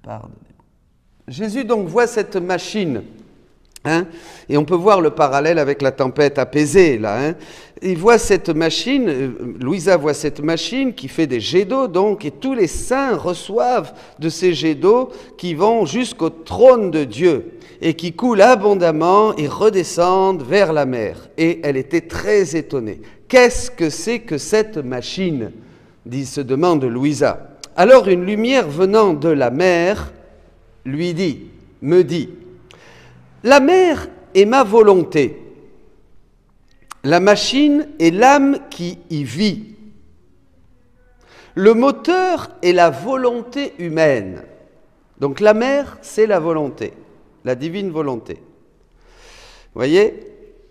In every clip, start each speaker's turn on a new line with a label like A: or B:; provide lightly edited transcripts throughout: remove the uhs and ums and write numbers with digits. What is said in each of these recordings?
A: Pardonnez-moi. Jésus donc voit cette machine, hein, et on peut voir le parallèle avec la tempête apaisée, là. Hein. Il voit cette machine, Louisa voit cette machine qui fait des jets d'eau, donc, et tous les saints reçoivent de ces jets d'eau qui vont jusqu'au trône de Dieu et qui coulent abondamment et redescendent vers la mer. Et elle était très étonnée. Qu'est-ce que c'est que cette machine ? Se demande Louisa. Alors une lumière venant de la mer lui dit, me dit, la mer est ma volonté, la machine est l'âme qui y vit. Le moteur est la volonté humaine. Donc la mer, c'est la volonté, la divine volonté. Vous voyez ?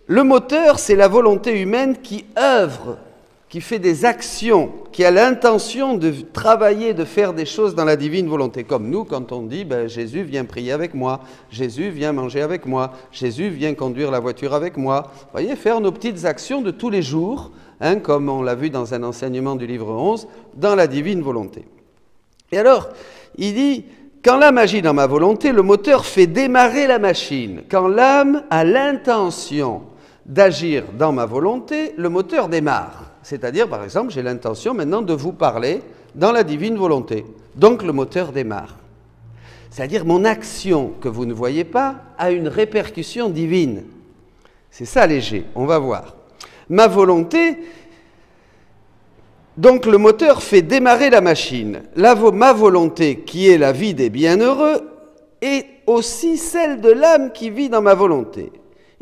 A: Le moteur, c'est la volonté humaine qui œuvre, qui fait des actions, qui a l'intention de travailler, de faire des choses dans la divine volonté. Comme nous, quand on dit « Jésus vient prier avec moi, Jésus vient manger avec moi, Jésus vient conduire la voiture avec moi ». Vous voyez, faire nos petites actions de tous les jours, hein, comme on l'a vu dans un enseignement du livre 11, dans la divine volonté. Et alors, il dit « Quand l'âme agit dans ma volonté, le moteur fait démarrer la machine. Quand l'âme a l'intention d'agir dans ma volonté, le moteur démarre. » C'est-à-dire, par exemple, j'ai l'intention maintenant de vous parler dans la divine volonté. Donc, le moteur démarre. C'est-à-dire, mon action que vous ne voyez pas a une répercussion divine. C'est ça léger, on va voir. Ma volonté, donc le moteur fait démarrer la machine. Ma volonté, qui est la vie des bienheureux, est aussi celle de l'âme qui vit dans ma volonté.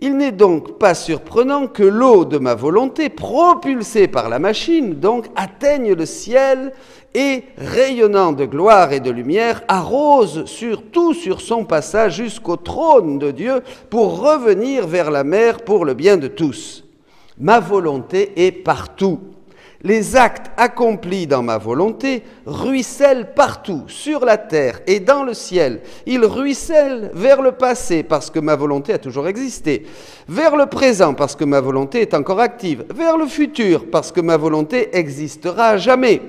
A: Il n'est donc pas surprenant que l'eau de ma volonté, propulsée par la machine, donc atteigne le ciel et, rayonnant de gloire et de lumière, arrose tout sur son passage jusqu'au trône de Dieu pour revenir vers la mer pour le bien de tous. Ma volonté est partout. Les actes accomplis dans ma volonté ruissellent partout, sur la terre et dans le ciel. Ils ruissellent vers le passé parce que ma volonté a toujours existé, vers le présent parce que ma volonté est encore active, vers le futur parce que ma volonté existera à jamais.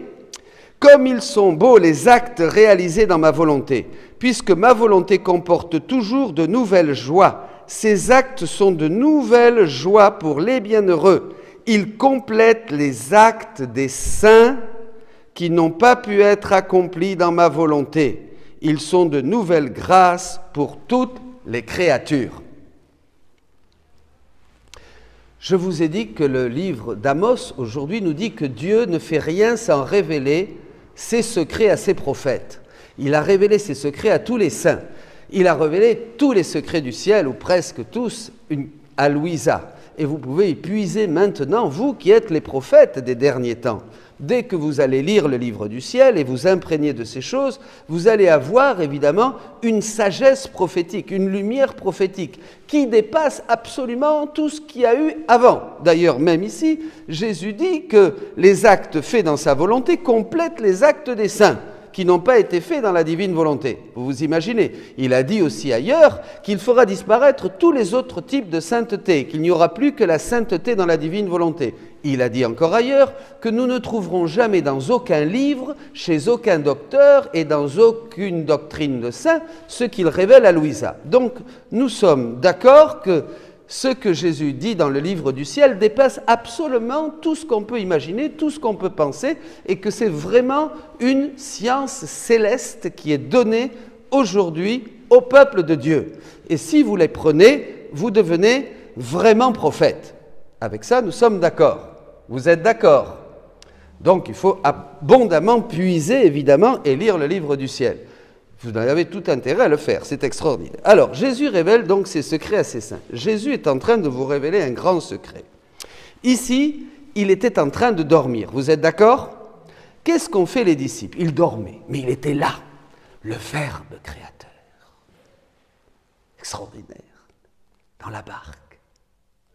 A: Comme ils sont beaux les actes réalisés dans ma volonté, puisque ma volonté comporte toujours de nouvelles joies. Ces actes sont de nouvelles joies pour les bienheureux. Ils complètent les actes des saints qui n'ont pas pu être accomplis dans ma volonté. Ils sont de nouvelles grâces pour toutes les créatures. Je vous ai dit que le livre d'Amos, aujourd'hui, nous dit que Dieu ne fait rien sans révéler ses secrets à ses prophètes. Il a révélé ses secrets à tous les saints. Il a révélé tous les secrets du ciel, ou presque tous, à Louisa. Et vous pouvez y puiser maintenant, vous qui êtes les prophètes des derniers temps. Dès que vous allez lire le livre du ciel et vous imprégner de ces choses, vous allez avoir évidemment une sagesse prophétique, une lumière prophétique qui dépasse absolument tout ce qu'il y a eu avant. D'ailleurs, même ici, Jésus dit que les actes faits dans sa volonté complètent les actes des saints qui n'ont pas été faits dans la divine volonté. Vous vous imaginez, il a dit aussi ailleurs qu'il fera disparaître tous les autres types de sainteté, qu'il n'y aura plus que la sainteté dans la divine volonté. Il a dit encore ailleurs que nous ne trouverons jamais dans aucun livre, chez aucun docteur et dans aucune doctrine de saint, ce qu'il révèle à Louisa. Donc, nous sommes d'accord que ce que Jésus dit dans le livre du ciel dépasse absolument tout ce qu'on peut imaginer, tout ce qu'on peut penser, et que c'est vraiment une science céleste qui est donnée aujourd'hui au peuple de Dieu. Et si vous les prenez, vous devenez vraiment prophète. Avec ça, nous sommes d'accord. Vous êtes d'accord? Donc, il faut abondamment puiser, évidemment, et lire le livre du ciel. Vous avez tout intérêt à le faire, c'est extraordinaire. Alors, Jésus révèle donc ses secrets à ses saints. Jésus est en train de vous révéler un grand secret. Ici, il était en train de dormir. Vous êtes d'accord? Qu'est-ce qu'ont fait les disciples? Ils dormaient, mais il était là, le Verbe créateur. Extraordinaire. Dans la barque.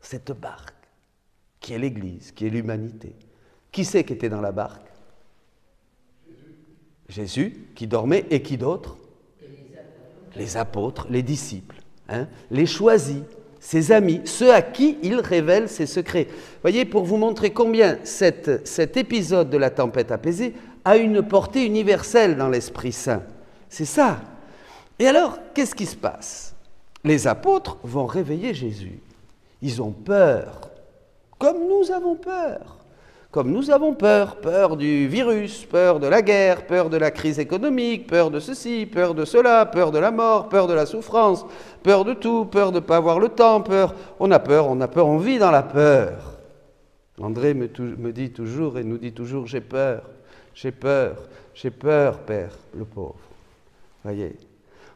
A: Cette barque, qui est l'Église, qui est l'humanité. Qui c'est qui était dans la barque? Jésus, qui dormait, et qui d'autre? Les apôtres, les disciples, hein, les choisis, ses amis, ceux à qui il révèle ses secrets. Vous voyez, pour vous montrer combien cet épisode de la tempête apaisée a une portée universelle dans l'Esprit Saint. C'est ça. Et alors, qu'est-ce qui se passe? Les apôtres vont réveiller Jésus. Ils ont peur, comme nous avons peur. Comme nous avons peur, peur du virus, peur de la guerre, peur de la crise économique, peur de ceci, peur de cela, peur de la mort, peur de la souffrance, peur de tout, peur de ne pas avoir le temps, on a peur, on vit dans la peur. André me dit toujours et nous dit toujours, j'ai peur, Père, le pauvre. Voyez,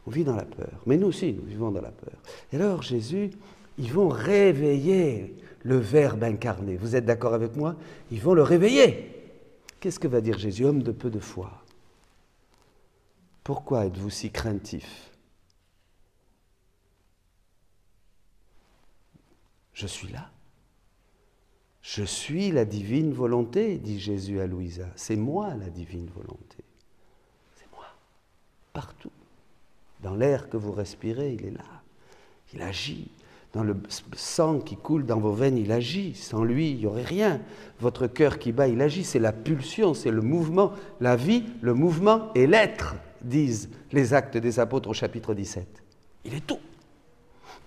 A: on vit dans la peur, mais nous aussi, nous vivons dans la peur. Et alors Jésus, ils vont réveiller le Verbe incarné. Vous êtes d'accord avec moi? Ils vont le réveiller. Qu'est-ce que va dire Jésus? Homme de peu de foi. Pourquoi êtes-vous si craintif? Je suis là. Je suis la divine volonté, dit Jésus à Louisa. C'est moi la divine volonté. C'est moi. Partout. Dans l'air que vous respirez, il est là. Il agit. Dans le sang qui coule dans vos veines, il agit. Sans lui, il n'y aurait rien. Votre cœur qui bat, il agit. C'est la pulsion, c'est le mouvement. La vie, le mouvement et l'être, disent les Actes des Apôtres au chapitre 17. Il est tout.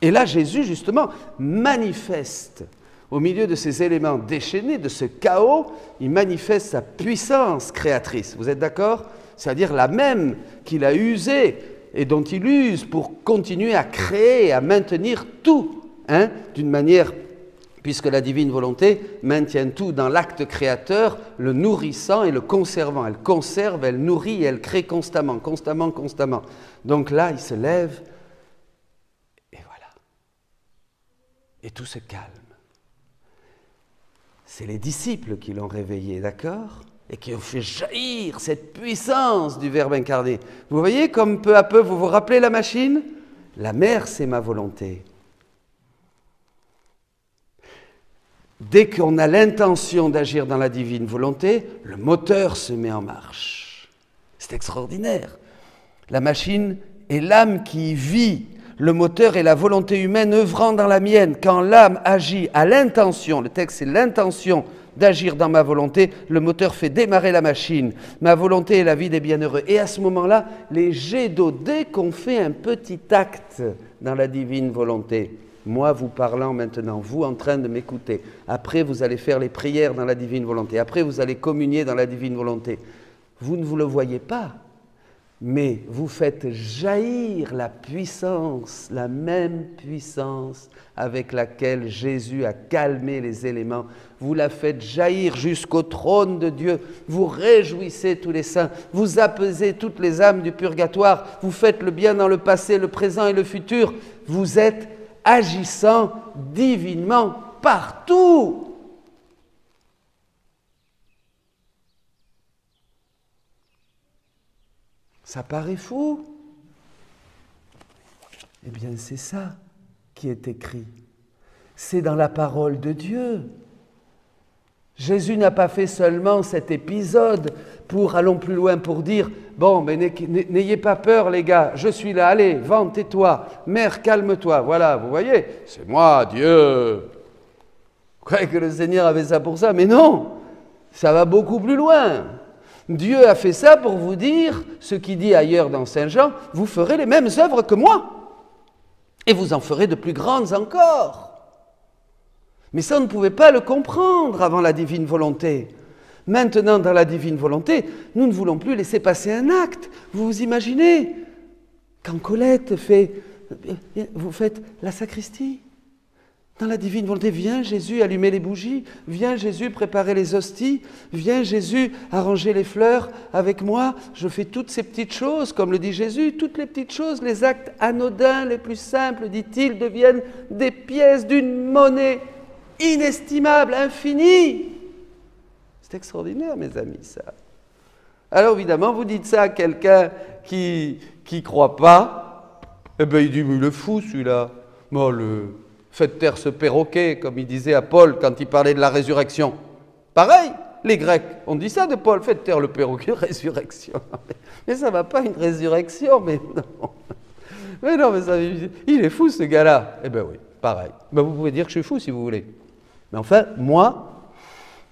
A: Et là, Jésus, justement, manifeste, au milieu de ces éléments déchaînés, de ce chaos, il manifeste sa puissance créatrice. Vous êtes d'accord? C'est-à-dire la même qu'il a usée et dont il use pour continuer à créer, à maintenir tout, d'une manière, puisque la divine volonté maintient tout dans l'acte créateur, le nourrissant et le conservant. Elle conserve, elle nourrit, elle crée constamment. Donc là, il se lève, et voilà. Et tout se calme. C'est les disciples qui l'ont réveillé, d'accord ? Et qui ont fait jaillir cette puissance du Verbe incarné. Vous voyez comme peu à peu, vous vous rappelez la machine? La mer, c'est ma volonté. Dès qu'on a l'intention d'agir dans la divine volonté, le moteur se met en marche. C'est extraordinaire. La machine est l'âme qui vit. Le moteur est la volonté humaine œuvrant dans la mienne. Quand l'âme agit à l'intention, le texte c'est l'intention d'agir dans ma volonté, le moteur fait démarrer la machine. Ma volonté est la vie des bienheureux. Et à ce moment-là, les jets d'eau, dès qu'on fait un petit acte dans la divine volonté, moi vous parlant maintenant, vous en train de m'écouter, après vous allez faire les prières dans la divine volonté, après vous allez communier dans la divine volonté, vous ne vous le voyez pas, mais vous faites jaillir la puissance, la même puissance avec laquelle Jésus a calmé les éléments. Vous la faites jaillir jusqu'au trône de Dieu. Vous réjouissez tous les saints. Vous apaisez toutes les âmes du purgatoire. Vous faites le bien dans le passé, le présent et le futur. Vous êtes agissant divinement partout. Ça paraît fou. Eh bien, c'est ça qui est écrit. C'est dans la parole de Dieu. Jésus n'a pas fait seulement cet épisode pour, allons plus loin, pour dire, bon, mais n'ayez pas peur les gars, je suis là, allez, vent, tais-toi, mère, calme-toi, voilà, vous voyez, c'est moi, Dieu. Vous croyez que le Seigneur avait ça pour ça? Mais non, ça va beaucoup plus loin. Dieu a fait ça pour vous dire, ce qu'il dit ailleurs dans Saint Jean, vous ferez les mêmes œuvres que moi, et vous en ferez de plus grandes encore. Mais ça, on ne pouvait pas le comprendre avant la divine volonté. Maintenant, dans la divine volonté, nous ne voulons plus laisser passer un acte. Vous vous imaginez, quand Colette vous faites la sacristie. Dans la divine volonté, vient Jésus allumer les bougies, vient Jésus préparer les hosties, vient Jésus arranger les fleurs avec moi. Je fais toutes ces petites choses, comme le dit Jésus, toutes les petites choses, les actes anodins, les plus simples, dit-il, deviennent des pièces d'une monnaie inestimable, infinie. C'est extraordinaire, mes amis, ça. Alors, évidemment, vous dites ça à quelqu'un qui croit pas, eh bien, il dit, mais il est fou, celui-là. Faites taire ce perroquet, comme il disait à Paul quand il parlait de la résurrection. Pareil, les Grecs, on dit ça de Paul, faites taire le perroquet, résurrection. Mais ça ne va pas, une résurrection, mais non. Mais non, mais ça, il est fou, ce gars-là. Eh bien oui, pareil. Ben, vous pouvez dire que je suis fou, si vous voulez. Mais enfin, moi,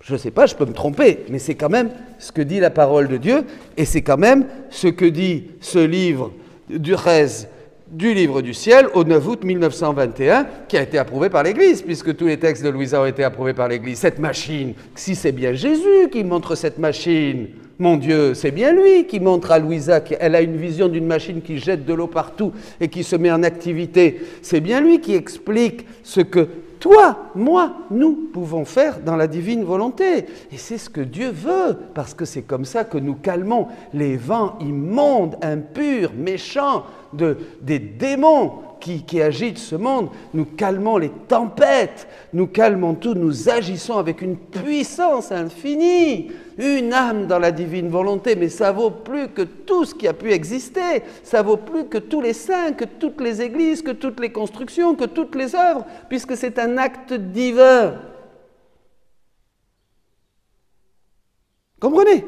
A: je ne sais pas, je peux me tromper, mais c'est quand même ce que dit la parole de Dieu, et c'est quand même ce que dit ce livre du 13 du livre du ciel au 9 août 1921, qui a été approuvé par l'Église, puisque tous les textes de Louisa ont été approuvés par l'Église. Cette machine, si c'est bien Jésus qui montre cette machine, mon Dieu, c'est bien lui qui montre à Louisa qu'elle a une vision d'une machine qui jette de l'eau partout et qui se met en activité. C'est bien lui qui explique ce que toi, moi, nous pouvons faire dans la divine volonté. Et c'est ce que Dieu veut, parce que c'est comme ça que nous calmons les vents immondes, impurs, méchants, des démons qui agitent ce monde. Nous calmons les tempêtes, nous calmons tout, nous agissons avec une puissance infinie. Une âme dans la divine volonté, mais ça vaut plus que tout ce qui a pu exister, ça vaut plus que tous les saints, que toutes les églises, que toutes les constructions, que toutes les œuvres, puisque c'est un acte divin. Comprenez?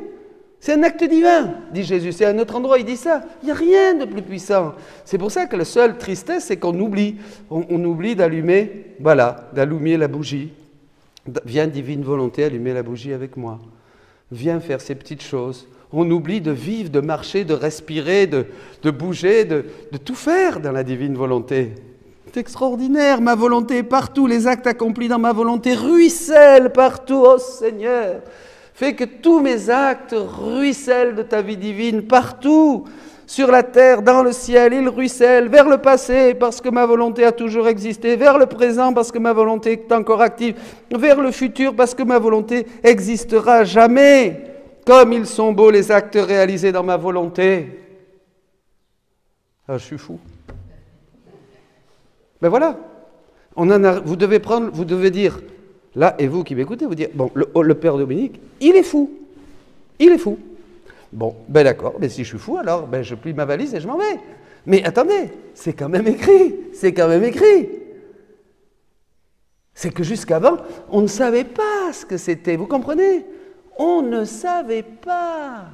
A: C'est un acte divin, dit Jésus. C'est à un autre endroit, il dit ça. Il n'y a rien de plus puissant. C'est pour ça que la seule tristesse, c'est qu'on oublie. On oublie d'allumer, voilà, d'allumer la bougie. Viens, divine volonté, allumer la bougie avec moi. Viens faire ces petites choses. On oublie de vivre, de marcher, de respirer, de bouger, de tout faire dans la divine volonté. C'est extraordinaire, ma volonté est partout. Les actes accomplis dans ma volonté ruissellent partout, ô Seigneur. Fais que tous mes actes ruissellent de ta vie divine partout, sur la terre, dans le ciel, ils ruissellent vers le passé parce que ma volonté a toujours existé, vers le présent parce que ma volonté est encore active, vers le futur parce que ma volonté existera jamais. Comme ils sont beaux les actes réalisés dans ma volonté. Ah, je suis fou. Ben voilà, vous devez dire... Là, et vous qui m'écoutez, vous dites, bon, le père Dominique, il est fou. Il est fou. Bon, ben d'accord, mais si je suis fou, alors ben je plie ma valise et je m'en vais. Mais attendez, c'est quand même écrit. C'est quand même écrit. C'est que jusqu'avant, on ne savait pas ce que c'était. Vous comprenez? On ne savait pas.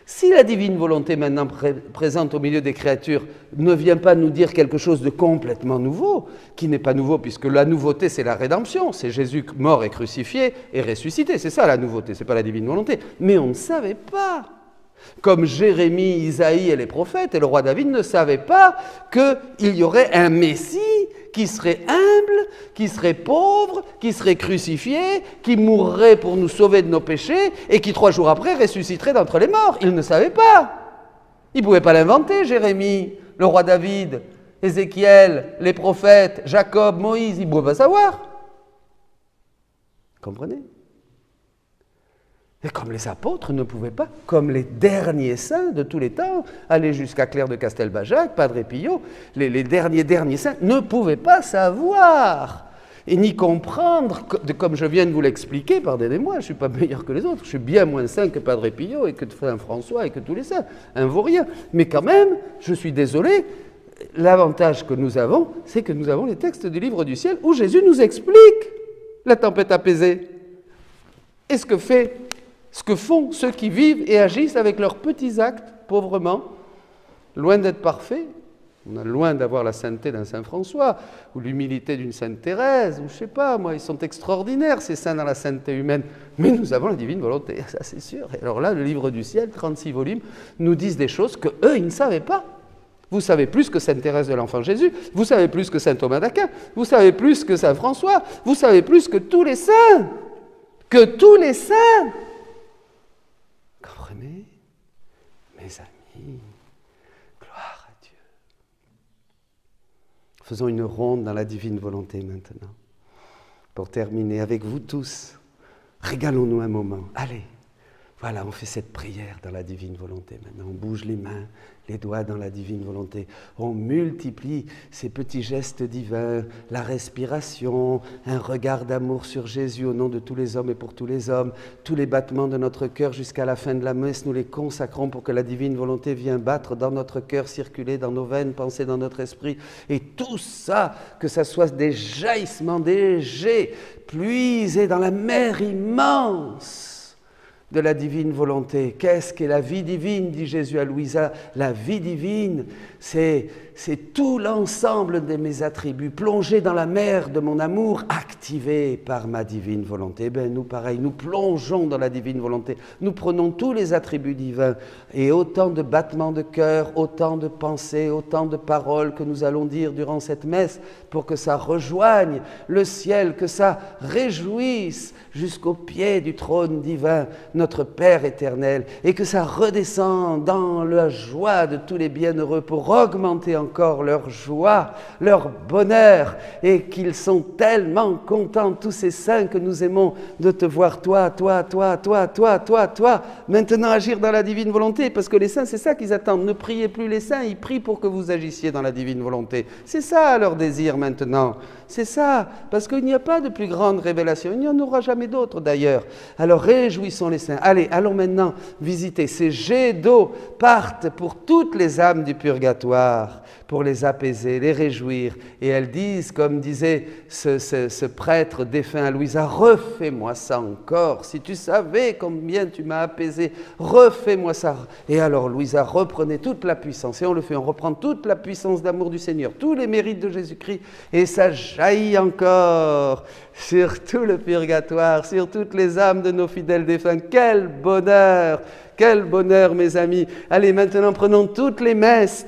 A: Si la divine volonté maintenant présente au milieu des créatures ne vient pas nous dire quelque chose de complètement nouveau, qui n'est pas nouveau puisque la nouveauté c'est la rédemption, c'est Jésus mort et crucifié et ressuscité, c'est ça la nouveauté, c'est pas la divine volonté. Mais on ne savait pas. Comme Jérémie, Isaïe et les prophètes, et le roi David ne savaient pas qu'il y aurait un Messie qui serait humble, qui serait pauvre, qui serait crucifié, qui mourrait pour nous sauver de nos péchés, et qui 3 jours après ressusciterait d'entre les morts. Ils ne savaient pas. Ils ne pouvaient pas l'inventer, Jérémie, le roi David, Ézéchiel, les prophètes, Jacob, Moïse, ils ne pouvaient pas savoir. Comprenez ? Et comme les apôtres ne pouvaient pas, comme les derniers saints de tous les temps, aller jusqu'à Claire de Castelbajac, Padre Pio, les derniers saints ne pouvaient pas savoir et ni comprendre, comme je viens de vous l'expliquer, pardonnez-moi, je ne suis pas meilleur que les autres, je suis bien moins saint que Padre Pio et que Saint François et que tous les saints, un vaut rien. Mais quand même, je suis désolé, l'avantage que nous avons, c'est que nous avons les textes du livre du ciel où Jésus nous explique la tempête apaisée. Et ce que font ceux qui vivent et agissent avec leurs petits actes, pauvrement, loin d'être parfaits. On est loin d'avoir la sainteté d'un Saint François, ou l'humilité d'une Sainte Thérèse, ou je ne sais pas, moi, ils sont extraordinaires, ces saints dans la sainteté humaine. Mais nous avons la divine volonté, ça c'est sûr. Et alors là, le livre du ciel, 36 volumes, nous disent des choses qu'eux, ils ne savaient pas. Vous savez plus que Sainte Thérèse de l'Enfant Jésus, vous savez plus que Saint Thomas d'Aquin, vous savez plus que Saint François, vous savez plus que tous les saints. Que tous les saints. Comprenez, mes amis, gloire à Dieu. Faisons une ronde dans la divine volonté maintenant. Pour terminer avec vous tous, régalons-nous un moment. Allez, voilà, on fait cette prière dans la divine volonté maintenant. On bouge les mains, les doigts dans la divine volonté. On multiplie ces petits gestes divins, la respiration, un regard d'amour sur Jésus au nom de tous les hommes et pour tous les hommes. Tous les battements de notre cœur jusqu'à la fin de la messe, nous les consacrons pour que la divine volonté vienne battre dans notre cœur, circuler dans nos veines, penser dans notre esprit. Et tout ça, que ça soit des jaillissements, des jets, puisés dans la mer immense de la divine volonté. Qu'est-ce qu'est la vie divine, dit Jésus à Louisa. La vie divine, c'est tout l'ensemble de mes attributs, plongés dans la mer de mon amour, activés par ma divine volonté. Eh bien, nous, pareil, nous plongeons dans la divine volonté. Nous prenons tous les attributs divins et autant de battements de cœur, autant de pensées, autant de paroles que nous allons dire durant cette messe pour que ça rejoigne le ciel, que ça réjouisse jusqu'au pied du trône divin, notre Père éternel, et que ça redescende dans la joie de tous les bienheureux pour augmenter encore leur joie, leur bonheur, et qu'ils sont tellement contents, tous ces saints que nous aimons, de te voir toi, maintenant agir dans la divine volonté, parce que les saints, c'est ça qu'ils attendent. Ne priez plus les saints, ils prient pour que vous agissiez dans la divine volonté. C'est ça leur désir maintenant. C'est ça, parce qu'il n'y a pas de plus grande révélation, il n'y en aura jamais d'autre d'ailleurs. Alors réjouissons les saints. Allez, allons maintenant visiter. Ces jets d'eau partent pour toutes les âmes du purgatoire, pour les apaiser, les réjouir. Et elles disent, comme disait ce prêtre défunt à Louisa, refais-moi ça encore, si tu savais combien tu m'as apaisé, refais-moi ça. Et alors Louisa reprenait toute la puissance, et on le fait, on reprend toute la puissance d'amour du Seigneur, tous les mérites de Jésus-Christ, et ça jaillit encore sur tout le purgatoire, sur toutes les âmes de nos fidèles défunts. Quel bonheur, mes amis. Allez, maintenant, prenons toutes les messes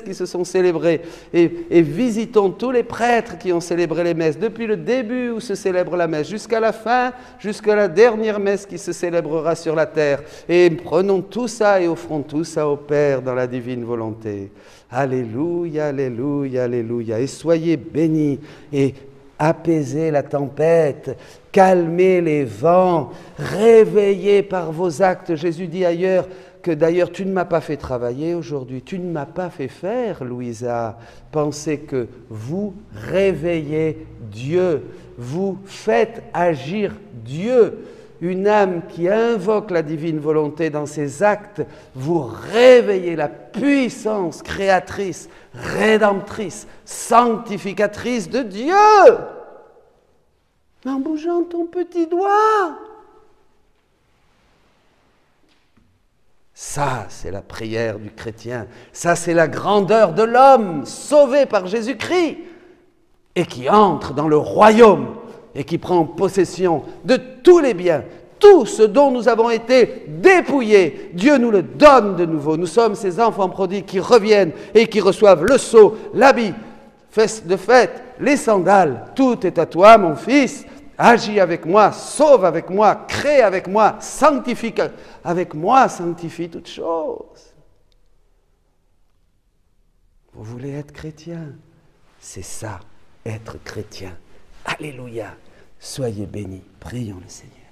A: qui se sont célébrées et visitons tous les prêtres qui ont célébré les messes, depuis le début où se célèbre la messe, jusqu'à la fin, jusqu'à la dernière messe qui se célébrera sur la terre. Et prenons tout ça et offrons tout ça au Père dans la divine volonté. Alléluia, alléluia, alléluia. Et soyez bénis et apaisez la tempête, calmez les vents, réveillez par vos actes. Jésus dit ailleurs que d'ailleurs tu ne m'as pas fait travailler aujourd'hui, tu ne m'as pas fait faire, Louisa. Pensez que vous réveillez Dieu, vous faites agir Dieu. Une âme qui invoque la divine volonté dans ses actes, vous réveillez la puissance créatrice, rédemptrice, sanctificatrice de Dieu. En bougeant ton petit doigt. Ça, c'est la prière du chrétien. Ça, c'est la grandeur de l'homme sauvé par Jésus-Christ et qui entre dans le royaume et qui prend possession de tous les biens, tout ce dont nous avons été dépouillés. Dieu nous le donne de nouveau. Nous sommes ces enfants prodigues qui reviennent et qui reçoivent le sceau, l'habit de fête, les sandales. Tout est à toi, mon fils. Agis avec moi, sauve avec moi, crée avec moi, sanctifie avec moi, sanctifie toutes choses. Vous voulez être chrétien? C'est ça, être chrétien. Alléluia. Soyez bénis. Prions le Seigneur.